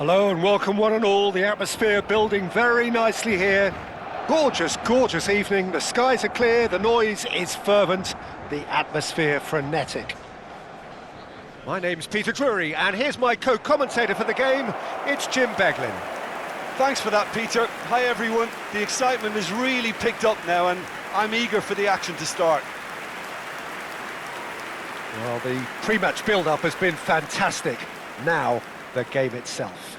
Hello and welcome one and all. The atmosphere building very nicely here. Gorgeous, gorgeous evening. The skies are clear, the noise is fervent, the atmosphere frenetic. My name's Peter Drury and here's my co-commentator for the game. It's Jim Beglin. Thanks for that, Peter. Hi everyone. The excitement has really picked up now and I'm eager for the action to start. Well, the pre-match build-up has been fantastic. Now, the game itself.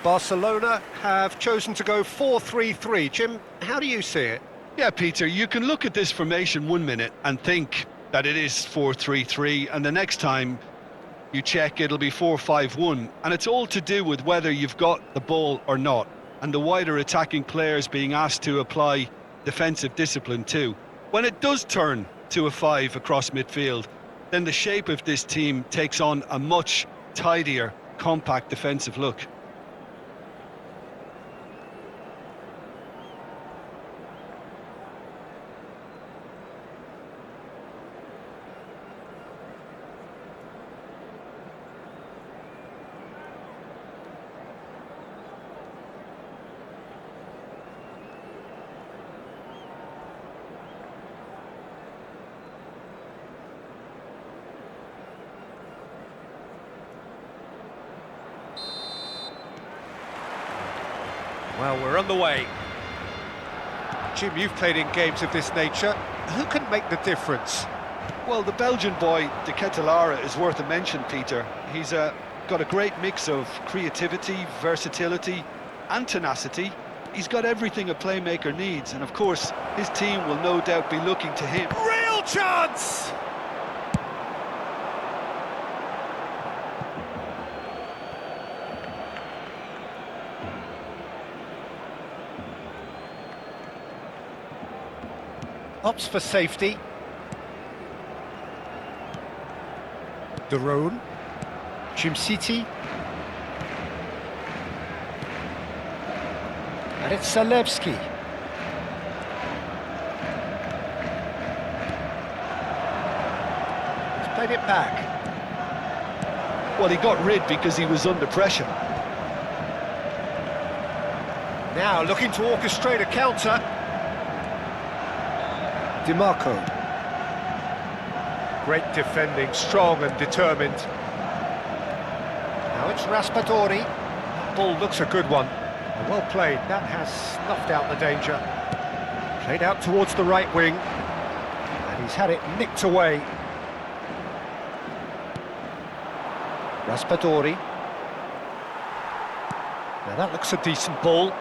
Barcelona have chosen to go 4-3-3. Jim, how do you see it? Yeah, Peter, you can look at this formation 1 minute and think that it is 4-3-3, and the next time you check it'll be 4-5-1, and it's all to do with whether you've got the ball or not, and the wider attacking players being asked to apply defensive discipline too. When it does turn to a 5 across midfield, then the shape of this team takes on a much tidier, compact defensive look. Well, we're on the way. Jim, you've played in games of this nature. Who can make the difference? Well, the Belgian boy, De Ketelaere, is worth a mention, Peter. He's got a great mix of creativity, versatility and tenacity. He's got everything a playmaker needs, and of course, his team will no doubt be looking to him. Real chance! Opts for safety. Daron. City. And it's Zalewski. He's played it back. Well, he got rid because he was under pressure. Now looking to orchestrate a counter. DiMarco. Great defending, strong and determined. Now it's Raspadori. Ball looks a good one. Well played, that has snuffed out the danger. Played out towards the right wing. And he's had it nicked away. Raspadori. Now that looks a decent ball.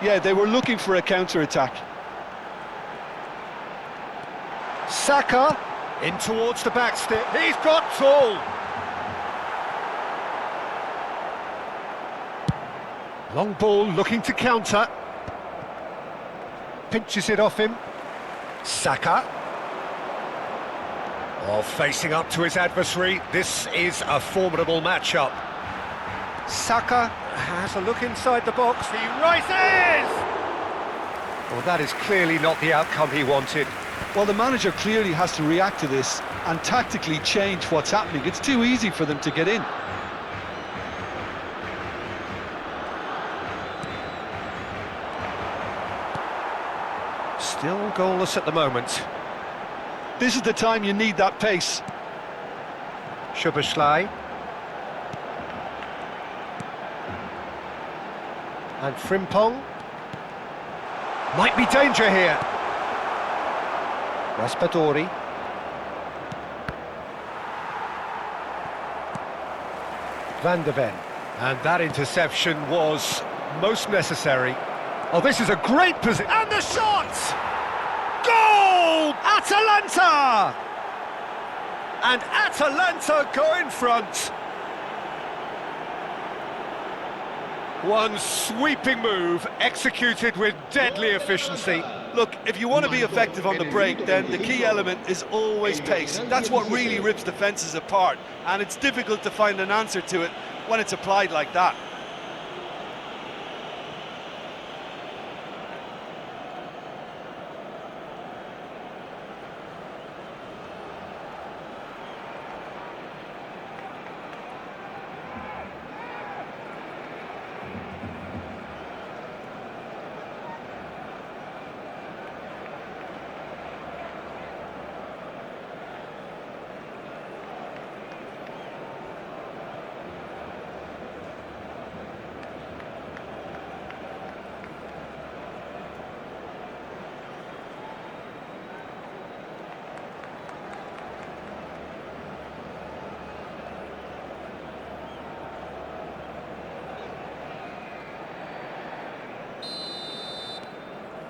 Yeah, they were looking for a counter-attack. Saka in towards the back step. He's got full. Long ball looking to counter. Pinches it off him. Saka. Oh, facing up to his adversary. This is a formidable matchup. Saka has a look inside the box. He rises! Well, that is clearly not the outcome he wanted. Well, the manager clearly has to react to this and tactically change what's happening. It's too easy for them to get in. Still goalless at the moment. This is the time you need that pace. Szoboszlai. And Frimpong. Might be danger here. Raspadori. Van de Ven. And that interception was most necessary. Oh, this is a great position. And the shot! Goal! Atalanta! And Atalanta go in front. One sweeping move, executed with deadly efficiency. Look, if you want to be effective on the break, then the key element is always pace. That's what really rips defences apart, and it's difficult to find an answer to it when it's applied like that.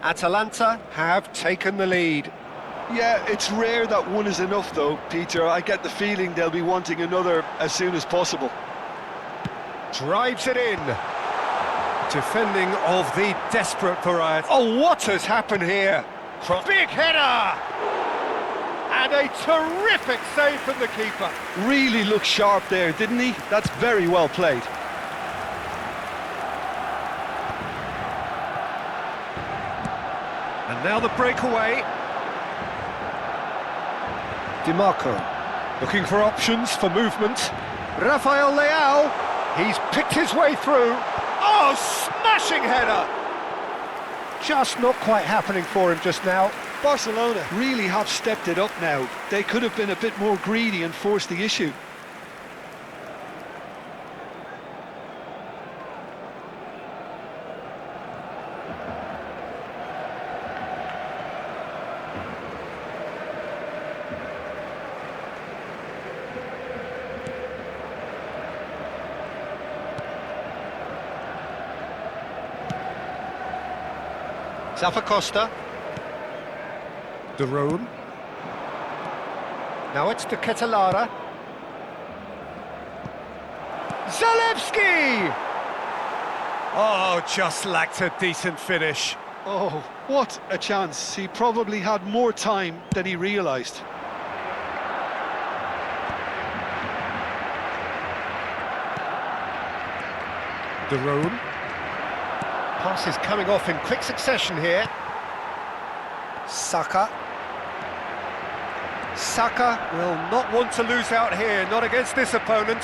Atalanta have taken the lead. Yeah, it's rare that one is enough though, Peter. I get the feeling they'll be wanting another as soon as possible. Drives it in. Defending of the desperate variety. Oh, what has happened here? Big header! And a terrific save from the keeper. Really looked sharp there, didn't he? That's very well played. And now the breakaway. DiMarco, looking for options for movement. Rafael Leao, he's picked his way through. Oh, smashing header! Just not quite happening for him just now. Barcelona really have stepped it up now. They could have been a bit more greedy and forced the issue. Costa. De Roon. Now it's to Ketelara. Zalewski! Oh, just lacked a decent finish. Oh, what a chance. He probably had more time than he realised. De Roon. Passes coming off in quick succession here. Saka. Saka will not want to lose out here, not against this opponent.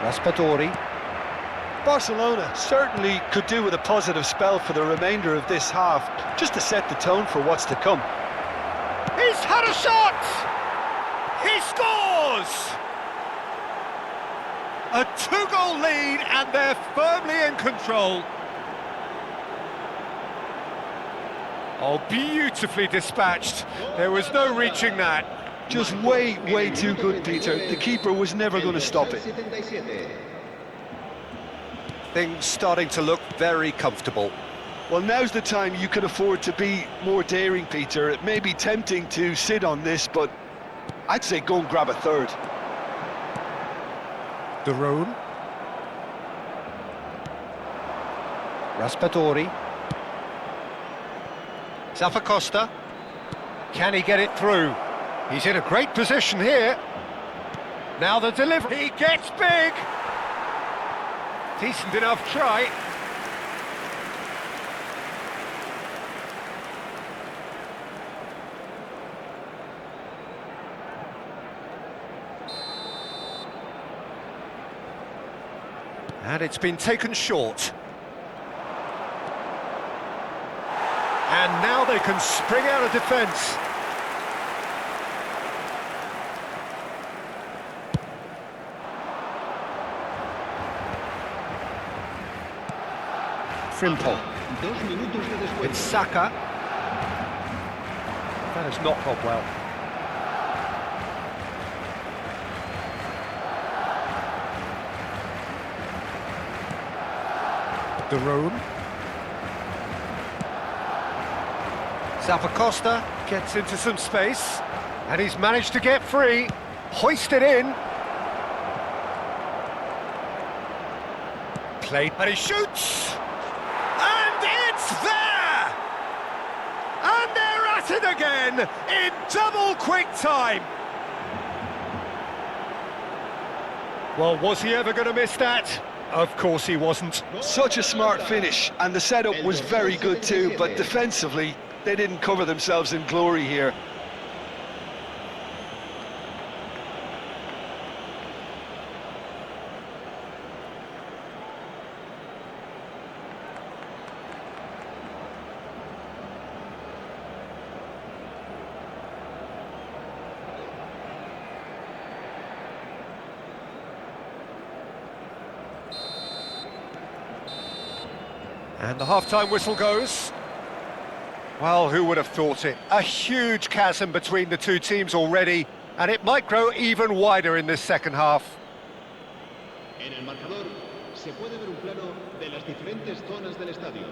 Raspadori. Barcelona certainly could do with a positive spell for the remainder of this half, just to set the tone for what's to come. He's had a shot! He scores! A two-goal lead and they're firmly in control. Oh, beautifully dispatched. There was no reaching that. Just way, way too good, Peter. The keeper was never going to stop it. Things starting to look very comfortable. Well, now's the time you can afford to be more daring, Peter. It may be tempting to sit on this, but I'd say go and grab a third. De Roon. Raspadori. Costa. Can he get it through? He's in a great position here. Now the delivery. He gets big. Decent enough try. And it's been taken short. And now they can spring out of defence. Frimpong. It's Saka. That has not gone well. De Roon. Costa gets into some space, and he's managed to get free, hoisted in. Played, and he shoots! And it's there! And they're at it again, in double quick time! Well, was he ever going to miss that? Of course he wasn't. Such a smart finish, and the setup was very good too, but defensively, they didn't cover themselves in glory here. And the half-time whistle goes. Well, who would have thought it? A huge chasm between the two teams already, and it might grow even wider in this second half. En el marcador se puede ver un plano de las diferentes zonas del estadio.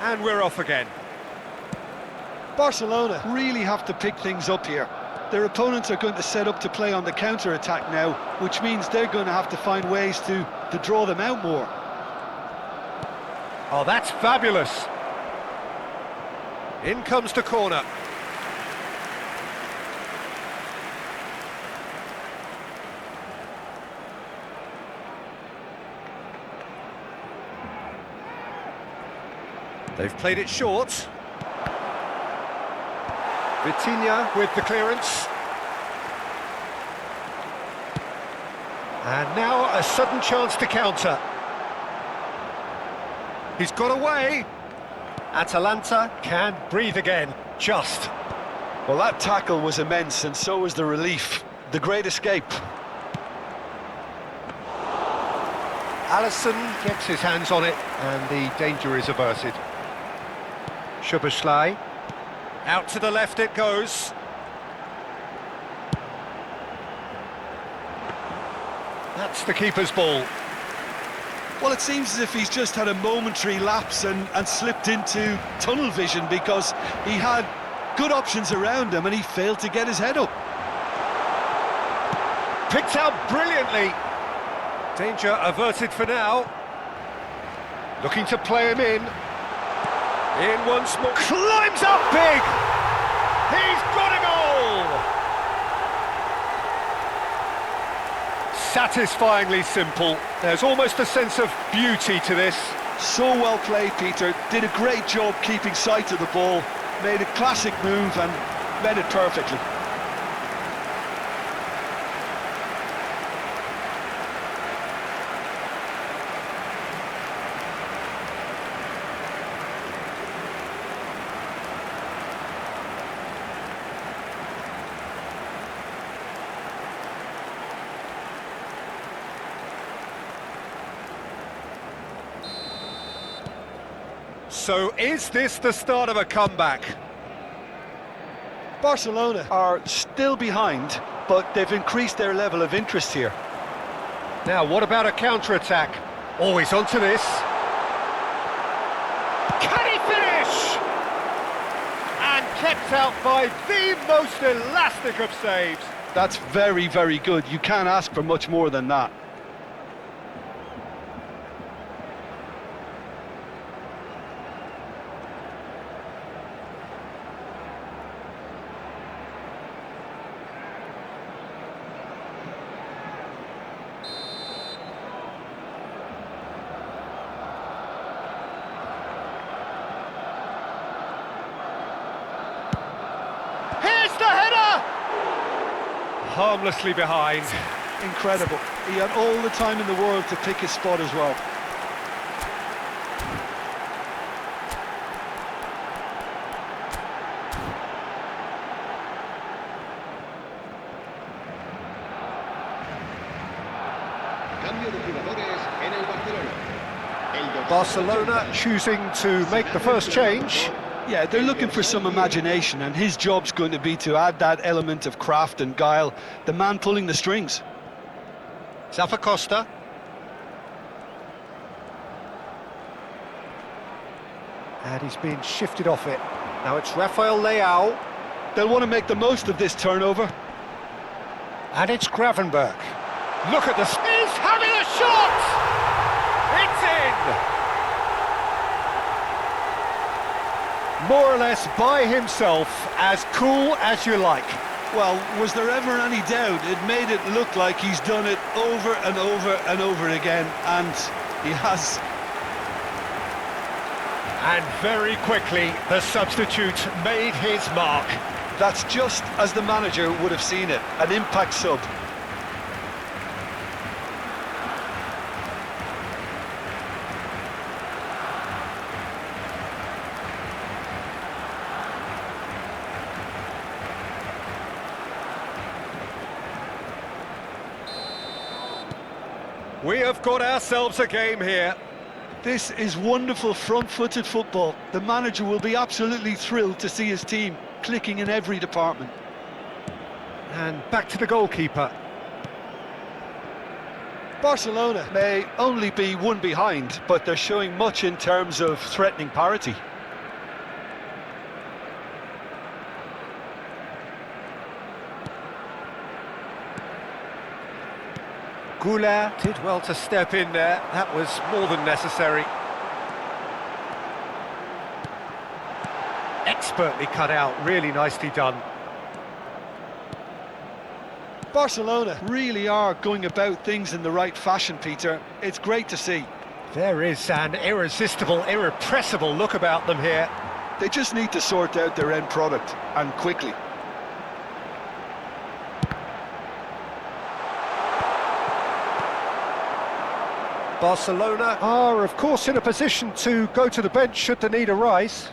And we're off again. Barcelona really have to pick things up here. Their opponents are going to set up to play on the counter-attack now, which means they're going to have to find ways to draw them out more. Oh, that's fabulous. In comes the corner. They've played it short. VIDXO with the clearance. And now a sudden chance to counter. He's got away. Atalanta can breathe again, just. Well, that tackle was immense, and so was the relief. The great escape. Alisson gets his hands on it, and the danger is averted. Szoboszlai. Out to the left it goes. That's the keeper's ball. Well, it seems as if he's just had a momentary lapse and slipped into tunnel vision, because he had good options around him and he failed to get his head up. Picked out brilliantly. Danger averted for now. Looking to play him in. In once more. Climbs up big! He's got a goal! Satisfyingly simple. There's almost a sense of beauty to this. So well played, Peter. Did a great job keeping sight of the ball. Made a classic move and met it perfectly. So is this the start of a comeback? Barcelona are still behind, but they've increased their level of interest here. Now, what about a counter-attack? Always onto this. Can he finish? And kept out by the most elastic of saves. That's very, very good. You can't ask for much more than that. Harmlessly behind. Incredible. He had all the time in the world to pick his spot as well. Barcelona choosing to make the first change. Yeah, they're looking for some imagination, and his job's going to be to add that element of craft and guile, the man pulling the strings. Costa. And he's being shifted off it. Now it's Rafael Leao. They'll want to make the most of this turnover. And it's Gravenberch. Look at this. He's having a shot! It's in! More or less by himself, as cool as you like. Well, was there ever any doubt? It made it look like he's done it over and over and over again, and he has. And very quickly, the substitute made his mark. That's just as the manager would have seen it, an impact sub. We have got ourselves a game here. This is wonderful front-footed football. The manager will be absolutely thrilled to see his team clicking in every department. And back to the goalkeeper. Barcelona may only be one behind, but they're showing much in terms of threatening parity. Goulart did well to step in there. That was more than necessary. Expertly cut out, really nicely done. Barcelona really are going about things in the right fashion, Peter. It's great to see. There is an irresistible, irrepressible look about them here. They just need to sort out their end product, and quickly. Barcelona are, of course, in a position to go to the bench should the need arise.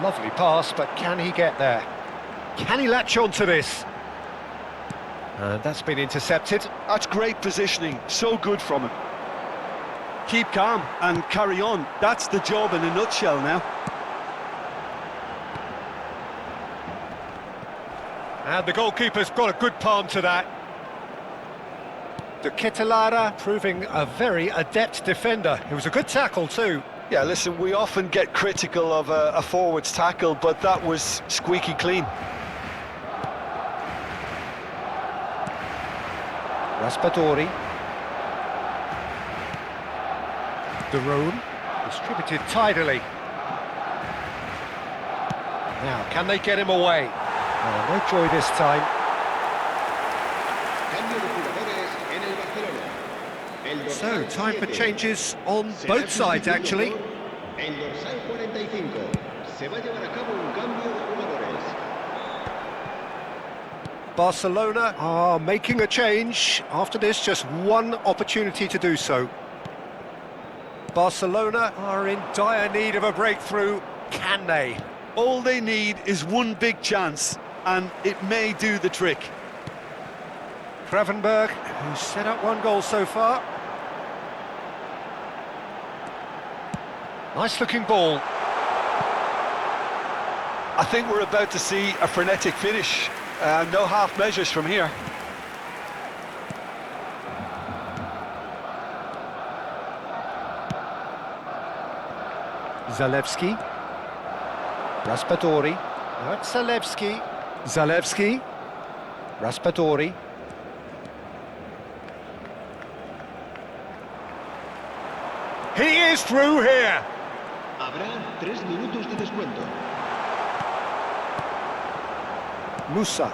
Lovely pass, but can he get there? Can he latch on to this? And that's been intercepted. That's great positioning, so good from him. Keep calm and carry on. That's the job in a nutshell now. And the goalkeeper's got a good palm to that. De Ketelaere proving a very adept defender. It was a good tackle too. Yeah, listen, we often get critical of a forward's tackle, but that was squeaky clean. Raspadori. De Roon, distributed tidily. Now, can they get him away? Oh, no joy this time. Cambio de jugadores en el Barcelona. El So, dorsal time for 7 changes on será both sides, sustituido actually. por el dorsal 45. Se va a llevar a cabo un cambio de jugadores. Barcelona are making a change. After this, just one opportunity to do so. Barcelona are in dire need of a breakthrough. Can they? All they need is one big chance, and it may do the trick. Gravenberg, who's set up one goal so far. Nice looking ball. I think we're about to see a frenetic finish. No half measures from here. Zalewski. Raspadori. Not Zalewski. Zalewski. Raspadori. He is through here. Habrá 3 minutos de descuento. Musa.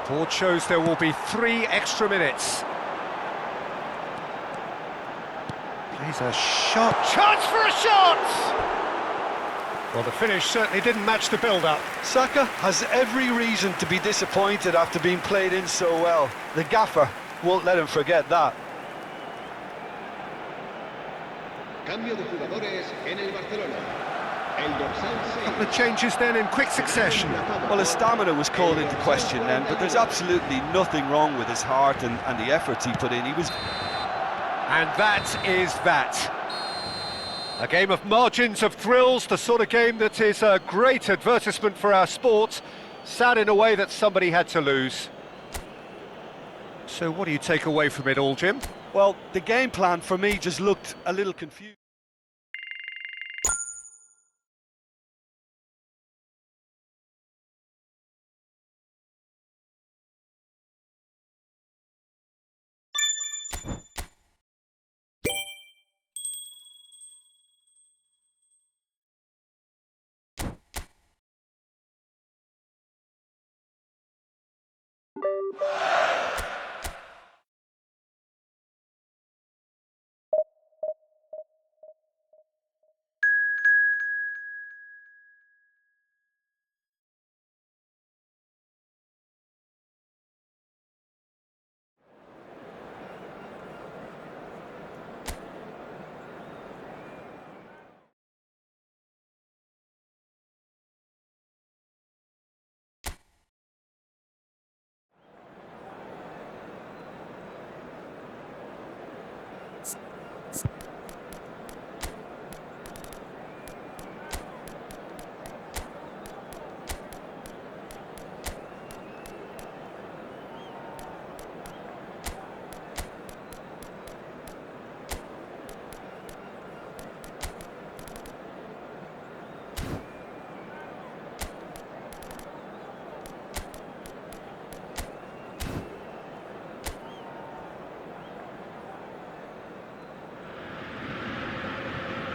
Board shows there will be 3 extra minutes. Plays a sharp chance for a shot! Well, the finish certainly didn't match the build-up. Saka has every reason to be disappointed after being played in so well. The gaffer won't let him forget that. Cambio de jugadores en el Barcelona. El dorsal 6. Couple of changes then in quick succession. Well, his stamina was called into question then, but there's absolutely nothing wrong with his heart and the efforts he put in. He was... And that is that. A game of margins, of thrills, the sort of game that is a great advertisement for our sport. Sad in a way that somebody had to lose. So what do you take away from it all, Jim? Well, the game plan for me just looked a little confused.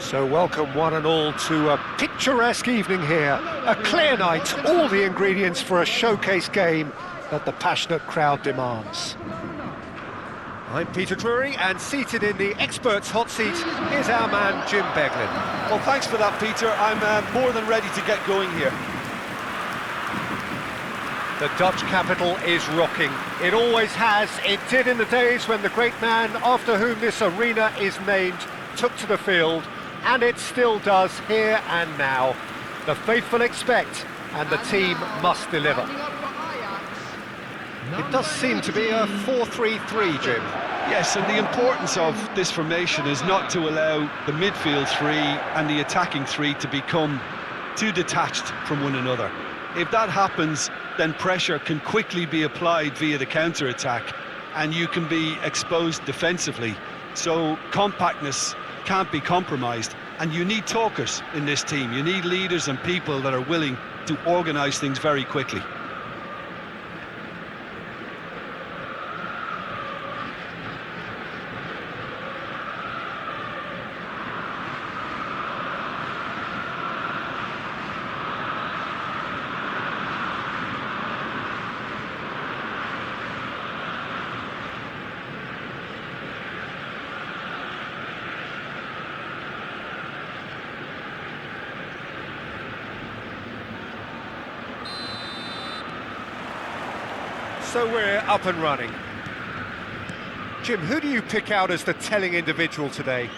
So welcome one and all to a picturesque evening here. A clear night, all the ingredients for a showcase game that the passionate crowd demands. I'm Peter Drury, and seated in the experts' hot seat is our man Jim Beglin. Well, thanks for that, Peter. I'm more than ready to get going here. The Dutch capital is rocking. It always has. It did in the days when the great man after whom this arena is named took to the field, and it still does here and now. The faithful expect, and the team must deliver. It does seem to be a 4-3-3, Jim. Yes, and the importance of this formation is not to allow the midfield three and the attacking three to become too detached from one another. If that happens, then pressure can quickly be applied via the counter-attack, and you can be exposed defensively. So compactness can't be compromised, and you need talkers in this team. You need leaders and people that are willing to organise things very quickly. So we're up and running. Jim, who do you pick out as the telling individual today?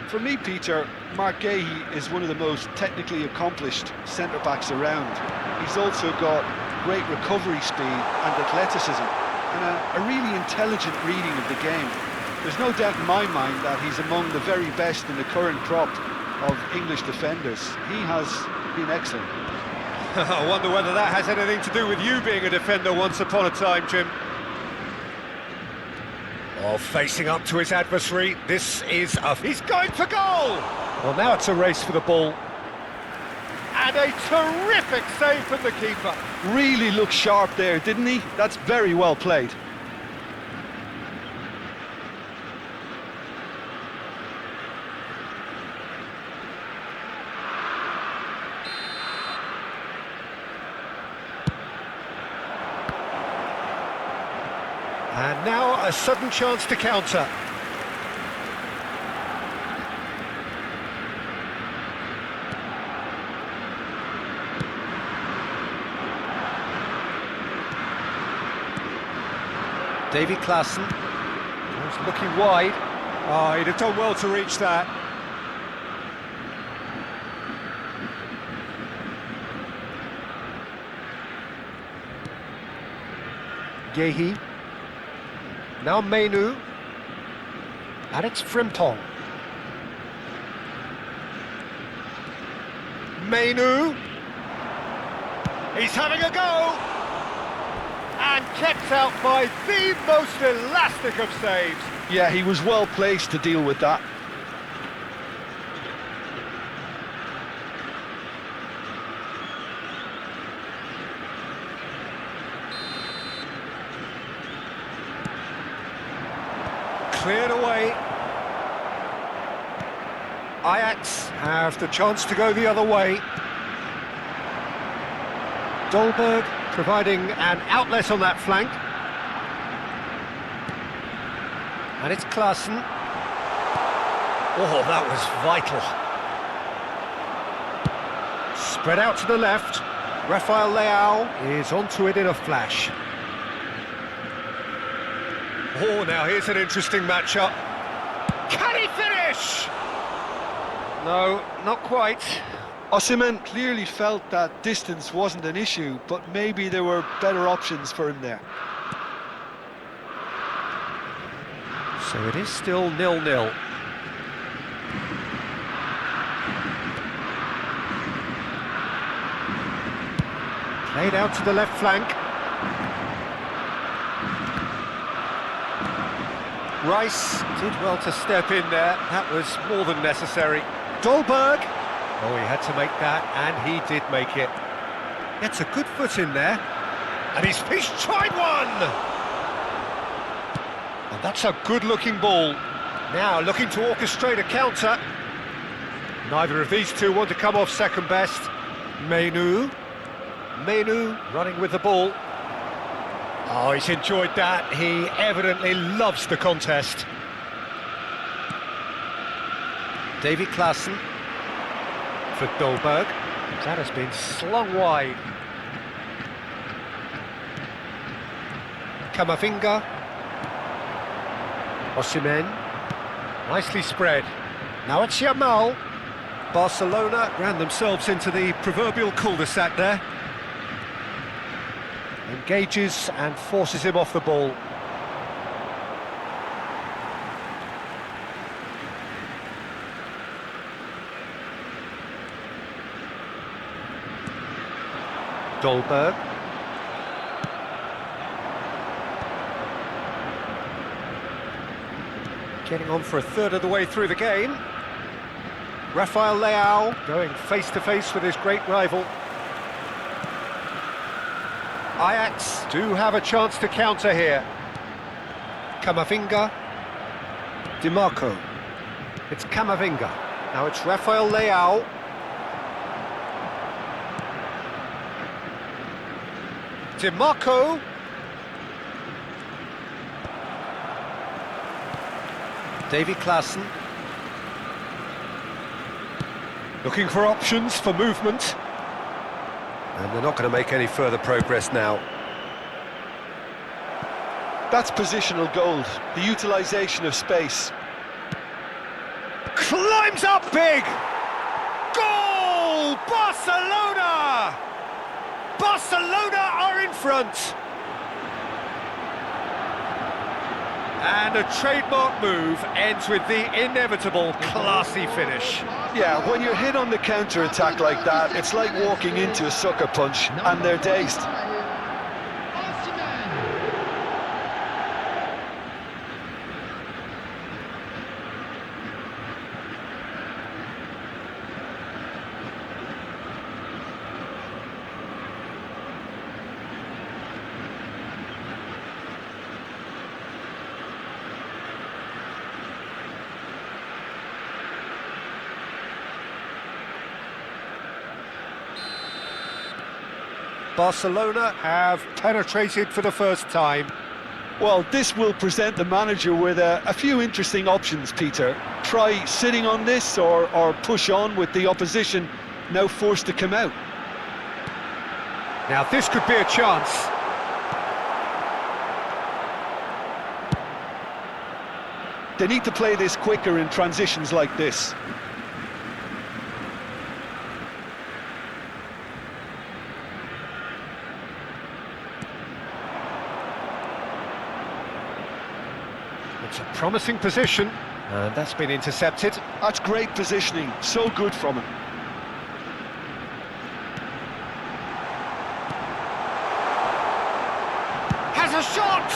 For me, Peter, Mark Gahey is one of the most technically accomplished centre-backs around. He's also got great recovery speed and athleticism, and a really intelligent reading of the game. There's no doubt in my mind that he's among the very best in the current crop of English defenders. He has been excellent. I wonder whether that has anything to do with you being a defender once upon a time, Jim. Oh, facing up to his adversary, this is he's going for goal! Well, now it's a race for the ball. And a terrific save from the keeper. Really looked sharp there, didn't he? That's very well played. And now a sudden chance to counter. Davy Klaassen was looking wide. Oh, he'd have done well to reach that. Gahey. Now Menu, and it's Frimpong. Menu, he's having a go, and kept out by the most elastic of saves. Yeah, he was well placed to deal with that. Cleared away. Ajax have the chance to go the other way. Dolberg providing an outlet on that flank. And it's Klaassen. Oh, that was vital. Spread out to the left. Rafael Leao is onto it in a flash. Oh, now here's an interesting matchup. Can he finish? No, not quite. Osimhen clearly felt that distance wasn't an issue, but maybe there were better options for him there. So it is still 0-0. Played out to the left flank. Rice did well to step in there. That was more than necessary. Dolberg. Oh, he had to make that, and he did make it. Gets a good foot in there. And he's tried one! And that's a good-looking ball. Now looking to orchestrate a counter. Neither of these two want to come off second best. Menu running with the ball. Oh, he's enjoyed that. He evidently loves the contest. David Klaassen for Dolberg. That has been slung wide. Camavinga. Osimhen. Nicely spread. Now it's Yamal. Barcelona ran themselves into the proverbial cul-de-sac there. Engages and forces him off the ball. Dolberg. Getting on for a third of the way through the game. Rafael Leao going face-to-face with his great rival. Ajax do have a chance to counter here. Camavinga. DiMarco. It's Camavinga. Now it's Rafael Leao. DiMarco. Davy Klaassen. Looking for options for movement. And they're not going to make any further progress now. That's positional gold, the utilisation of space. Climbs up big! Goal! Barcelona! Barcelona are in front! And a trademark move ends with the inevitable classy finish. Yeah, when you're hit on the counter-attack like that, it's like walking into a sucker punch, and they're dazed. Barcelona have penetrated for the first time. Well, this will present the manager with a few interesting options, Peter. Try sitting on this or push on with the opposition now forced to come out. Now this could be a chance. They need to play this quicker in transitions like this. It's a promising position, and that's been intercepted. That's great positioning, so good from him. Has a shot!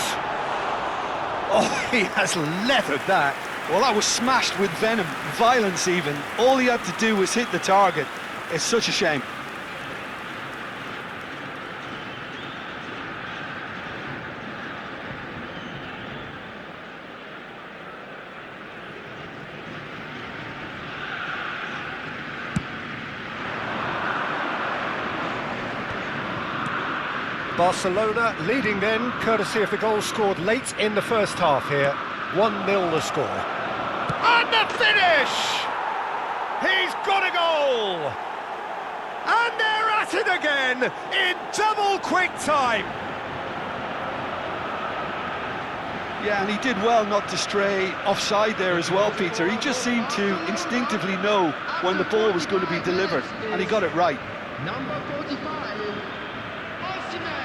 Oh, he has leathered that. Well, that was smashed with venom, violence even. All he had to do was hit the target. It's such a shame. Barcelona leading then, courtesy of the goal scored late in the first half here. 1-0 the score. And the finish! He's got a goal! And they're at it again in double quick time. Yeah, and he did well not to stray offside there as well, Peter. He just seemed to instinctively know when the ball was going to be delivered, and he got it right. Number 45, Osimhen.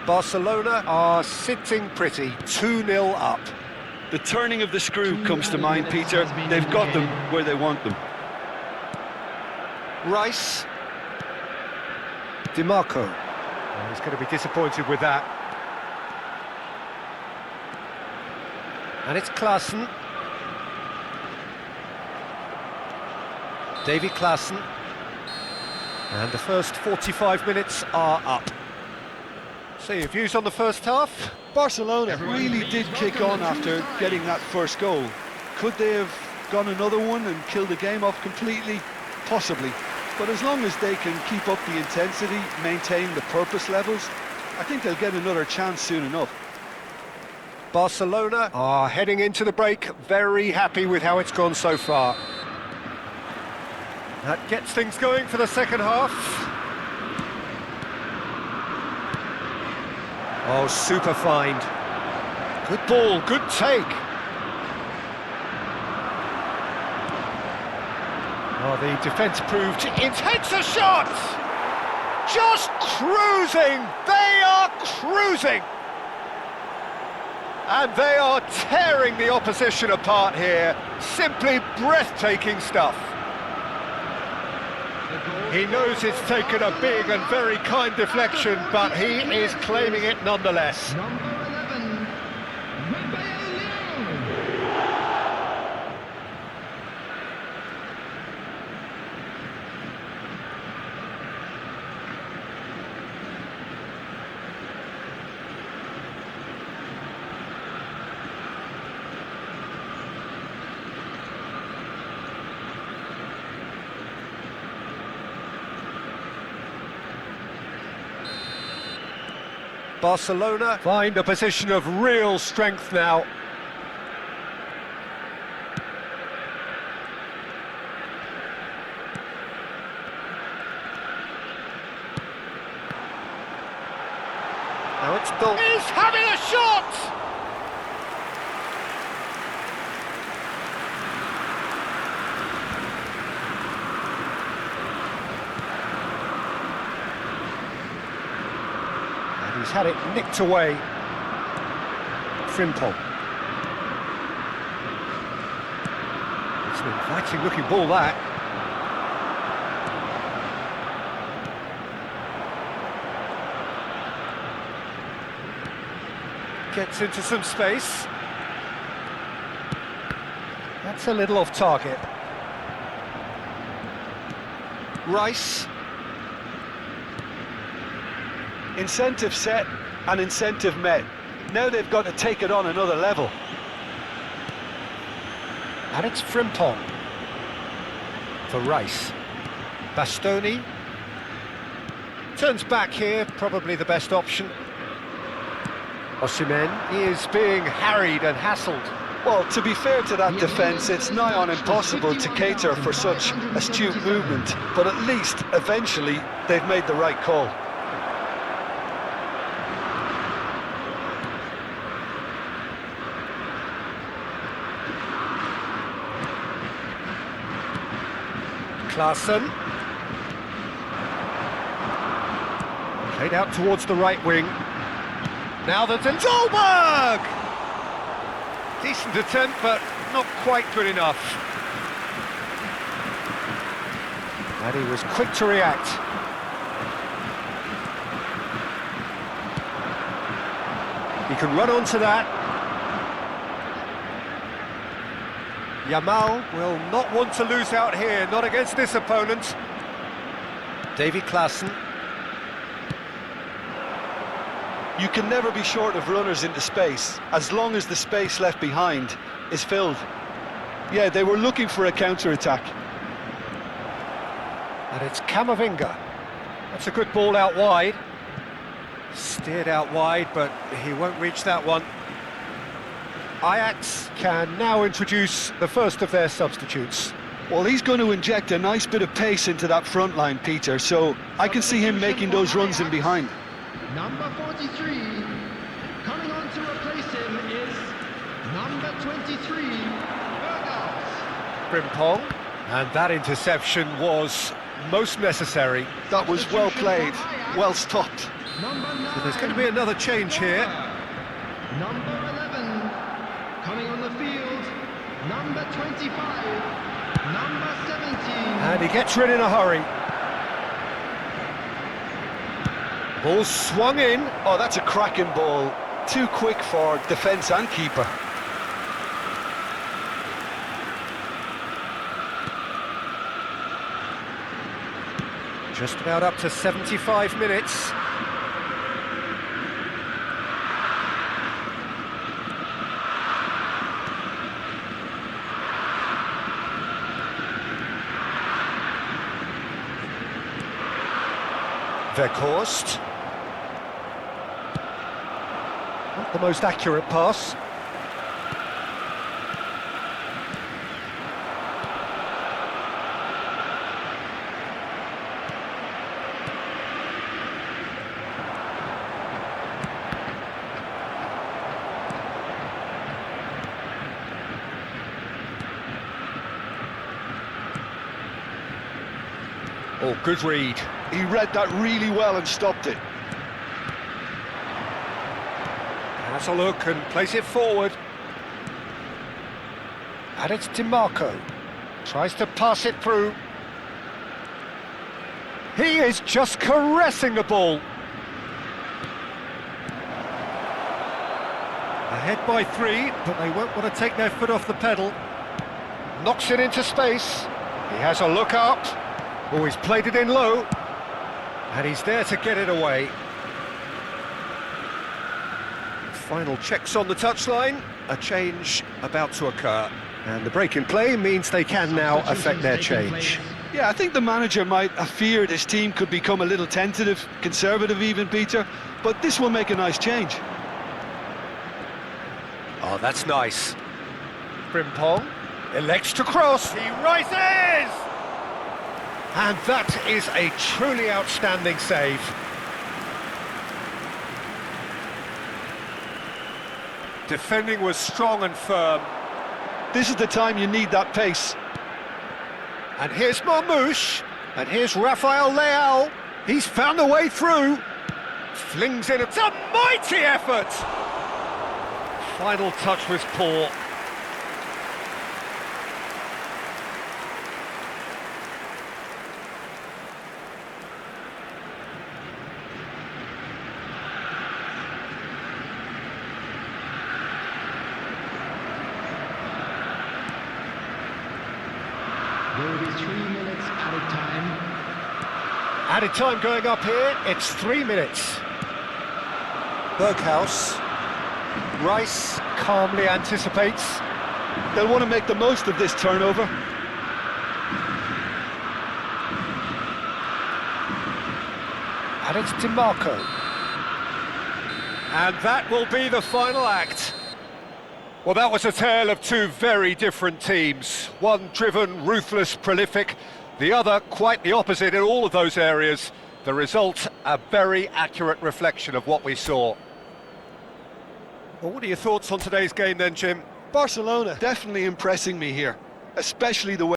Barcelona are sitting pretty, 2-0 up. The turning of the screw comes to mind, Peter. They've got them where they want them. Rice. DiMarco. Oh, he's going to be disappointed with that. And it's Klaassen. Davy Klaassen. And the first 45 minutes are up. So your views on the first half? Barcelona really did kick on after getting that first goal. Could they have gone another one and killed the game off completely? Possibly. But as long as they can keep up the intensity, maintain the purpose levels, I think they'll get another chance soon enough. Barcelona are heading into the break, very happy with how it's gone so far. That gets things going for the second half. Oh, super find. Good ball, good take. Oh, the defence proved it takes a shot! Just cruising! They are cruising! And they are tearing the opposition apart here. Simply breathtaking stuff. He knows it's taken a big and very kind deflection, but he is claiming it nonetheless. Barcelona find a position of real strength now. Now it's Bill. He's having a shot! He's had it nicked away. Frimpong. It's an inviting looking ball, that. Gets into some space. That's a little off target. Rice. Incentive set and incentive met. Now they've got to take it on another level. And it's Frimpong for Rice. Bastoni turns back here, probably the best option. Osimhen is being harried and hassled. Well, to be fair to that defence, it's nigh on impossible to cater for such astute movement, but at least, eventually, they've made the right call. Klaassen. Played out towards the right wing. Now there's Dolberg! Decent attempt, but not quite good enough. And he was quick to react. He can run onto that. Yamal will not want to lose out here, not against this opponent. Davy Klaassen. You can never be short of runners into space, as long as the space left behind is filled. Yeah, they were looking for a counter-attack. And it's Camavinga. That's a good ball out wide. Steered out wide, but he won't reach that one. Ajax can now introduce the first of their substitutes. Well, he's going to inject a nice bit of pace into that front line, Peter, so I can see him making those runs in behind. Number 43, coming on to replace him is number 23, Burgos. Frimpong, and that interception was most necessary. That was well played, well stopped. So there's going to be another change here. Number 11, coming on the field, number 25, number 17. And he gets rid in a hurry. Ball swung in. Oh, that's a cracking ball. Too quick for defence and keeper. Just about up to 75 minutes. Weghorst. Not the most accurate pass. Oh, good read. He read that really well and stopped it. Has a look and plays it forward. And it's DiMarco. Tries to pass it through. He is just caressing the ball. Ahead by 3, but they won't want to take their foot off the pedal. Knocks it into space. He has a look up. Oh, he's played it in low. And he's there to get it away. Final checks on the touchline. A change about to occur. And the break in play means they can now affect their change. Yeah, I think the manager might have feared his team could become a little tentative, conservative even, Peter, but this will make a nice change. Oh, that's nice. Frimpong elects to cross. He rises! And that is a truly outstanding save. Defending was strong and firm. This is the time you need that pace. And here's Marmouche. And here's Rafael Leao. He's found a way through. Flings in. It's a mighty effort! Final touch was poor. There will be 3 minutes added time. Added time going up here, it's 3 minutes. Berghaus. Rice calmly anticipates. They'll want to make the most of this turnover. And it's DiMarco. And that will be the final act. Well, that was a tale of two very different teams. One driven, ruthless, prolific. The other quite the opposite in all of those areas. The result, a very accurate reflection of what we saw. Well, what are your thoughts on today's game then, Jim? Barcelona definitely impressing me here, especially the way